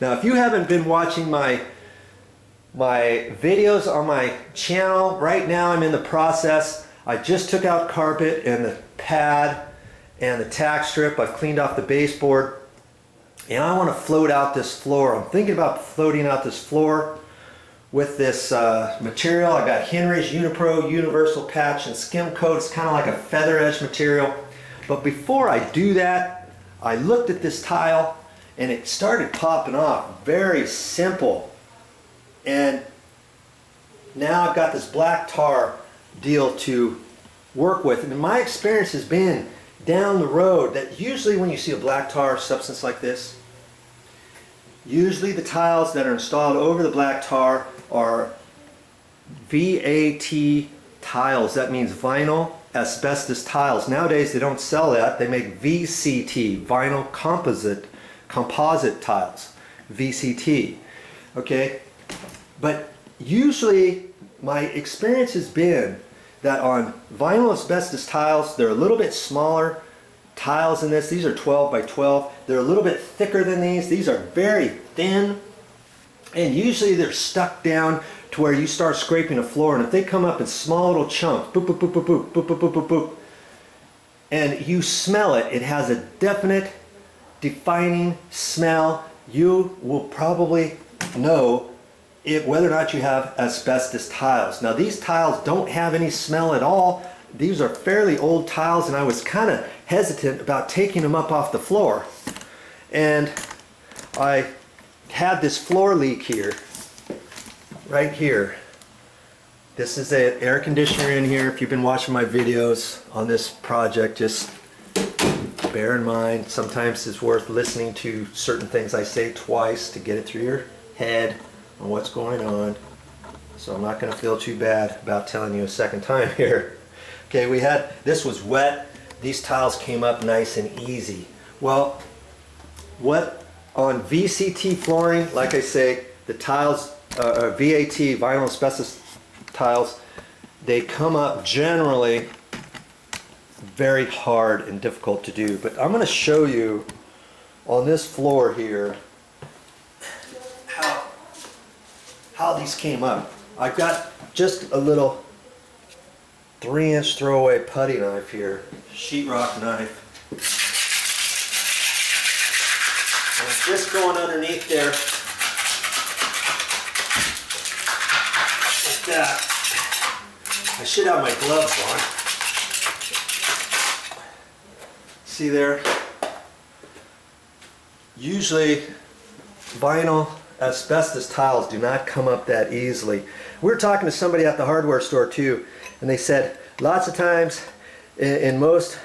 Now, if you haven't been watching my videos on my channel, right now I'm in the process. I just took out carpet and the pad and the tack strip. I've cleaned off the baseboard, and I want to float out this floor. I'm thinking about floating out this floor with this material. I got Henry's Unipro Universal Patch and Skim Coat. It's kind of like a feather edge material. But before I do that, I looked at this tile and it started popping off. Very simple. And now I've got this black tar deal to work with. And my experience has been down the road that usually when you see a black tar substance like this, usually the tiles that are installed over the black tar are VAT tiles. That means vinyl asbestos tiles. Nowadays they don't sell that. They make VCT, vinyl composite tiles, VCT. Okay, but usually my experience has been that on vinyl asbestos tiles, they're a little bit smaller tiles than this. These are 12 by 12. They're a little bit thicker than these. These are very thin, and usually they're stuck down to where you start scraping the floor, and if they come up in small little chunks, boop, boop, boop, boop, boop, boop, boop, boop, boop, boop, and you smell it, it has a definite defining smell. You will probably know whether or not you have asbestos tiles. Now, these tiles don't have any smell at all. These are fairly old tiles, and I was kind of hesitant about taking them up off the floor. And I had this floor leak here, right here. This is an air conditioner in here. If you've been watching my videos on this project, just bear in mind, sometimes it's worth listening to certain things I say twice to get it through your head on what's going on. So I'm not going to feel too bad about telling you a second time here. Okay, this was wet. These tiles came up nice and easy. Well, what on VCT flooring, like I say, the tiles, VAT, vinyl asbestos tiles, they come up generally very hard and difficult to do. But I'm going to show you on this floor here how these came up. I've got just a little 3-inch throwaway putty knife here, sheetrock knife. And it's just going underneath there like that. I should have my gloves on. See there? Usually vinyl asbestos tiles do not come up that easily. We were talking to somebody at the hardware store too, and they said lots of times in most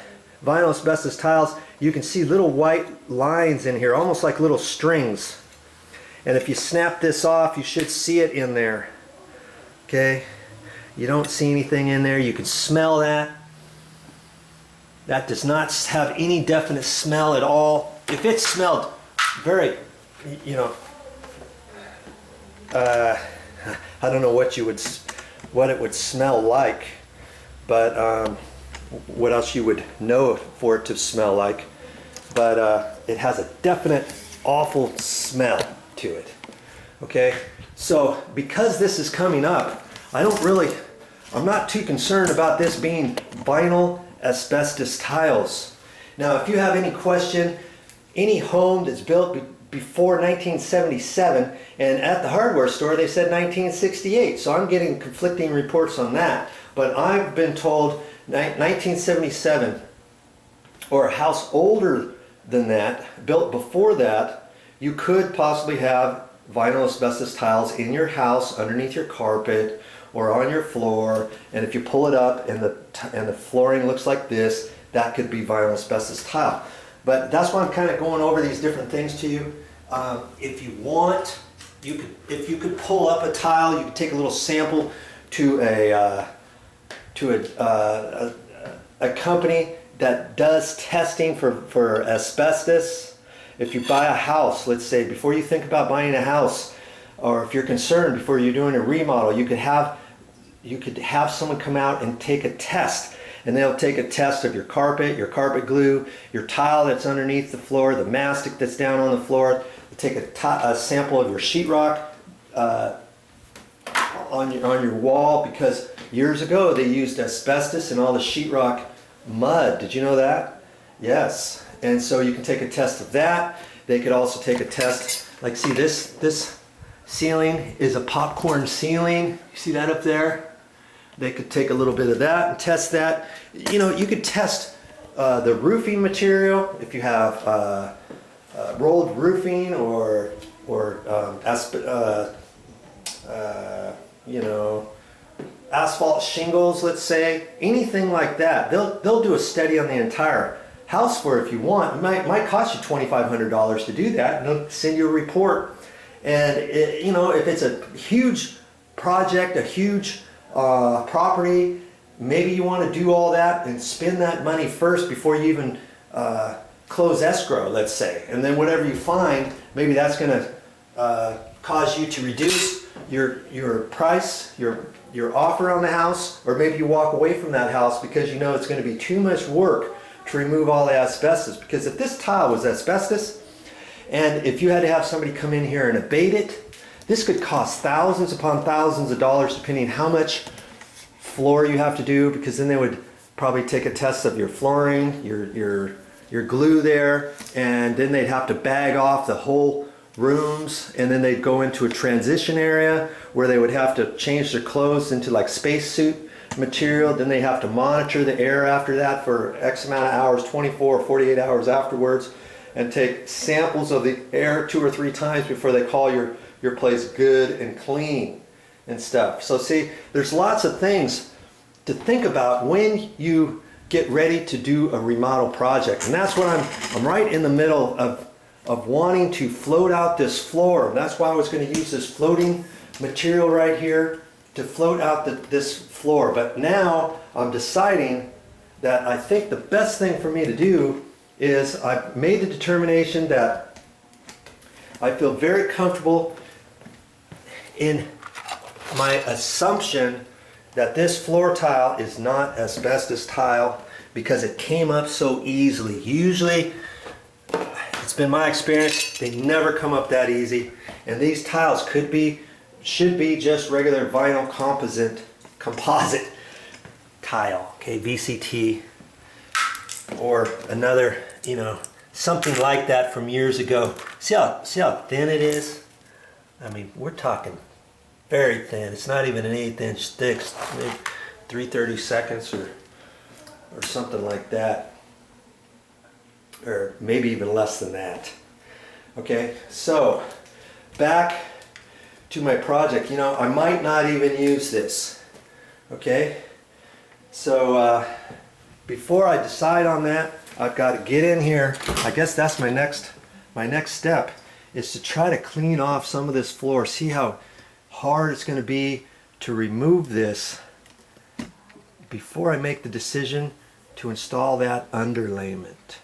vinyl asbestos tiles you can see little white lines in here, almost like little strings. And if you snap this off, you should see it in there. Okay, you don't see anything in there. You can smell that. That does not have any definite smell at all. If it smelled very, I don't know what it would smell like, but what else you would know for it to smell like. But it has a definite awful smell to it. Okay, so because this is coming up, I'm not too concerned about this being vinyl asbestos tiles. Now, if you have any question, any home that's built before 1977, and at the hardware store they said 1968, so I'm getting conflicting reports on that, but I've been told 1977 or a house older than that, built before that, you could possibly have vinyl asbestos tiles in your house underneath your carpet or on your floor, and if you pull it up and the flooring looks like this, that could be vinyl asbestos tile. But that's why I'm kind of going over these different things to you. If you want, if you could pull up a tile, you could take a little sample to a company that does testing for asbestos. If you buy a house, let's say, before you think about buying a house, or if you're concerned before you're doing a remodel, you could have someone come out and take a test. And they'll take a test of your carpet glue, your tile that's underneath the floor, the mastic that's down on the floor, the take a sample of your sheetrock on your wall, because years ago they used asbestos in all the sheetrock mud. Did you know that? Yes. And so you can take a test of that. They could also take a test, like, see this ceiling is a popcorn ceiling. You see that up there? They could take a little bit of that and test that. You know, you could test the roofing material if you have rolled roofing or you know, asphalt shingles, let's say, anything like that. They'll do a study on the entire house for it if you want. It might cost you $2,500 to do that, and they'll send you a report. And you know, if it's a huge project, a huge property, maybe you want to do all that and spend that money first before you even close escrow, let's say. And then whatever you find, maybe that's going to cause you to reduce your price, your offer on the house, or maybe you walk away from that house because you know it's going to be too much work to remove all the asbestos. Because if this tile was asbestos, and if you had to have somebody come in here and abate it, this could cost thousands upon thousands of dollars, depending how much floor you have to do, because then they would probably take a test of your flooring, your glue there, and then they'd have to bag off the whole rooms, and then they'd go into a transition area where they would have to change their clothes into like spacesuit material. Then they have to monitor the air after that for X amount of hours, 24 or 48 hours afterwards, and take samples of the air 2 or 3 times before they call your place good and clean and stuff. So see, there's lots of things to think about when you get ready to do a remodel project. And that's what I'm right in the middle of wanting to float out this floor. That's why I was going to use this floating material right here to float out this floor. But now I'm deciding that I think the best thing for me to do is I've made the determination that I feel very comfortable in my assumption that this floor tile is not asbestos tile, because it came up so easily. Usually, it's been my experience, they never come up that easy. And these tiles should be just regular vinyl composite tile, okay, VCT, or another, you know, something like that from years ago. See how thin it is? I mean, we're talking very thin. It's not even an 1/8 inch thick, maybe 3/32 or something like that, or maybe even less than that. Okay, so back to my project. You know, I might not even use this. Okay, so before I decide on that, I've got to get in here. I guess that's my next step, is to try to clean off some of this floor. See how hard it's going to be to remove this before I make the decision to install that underlayment.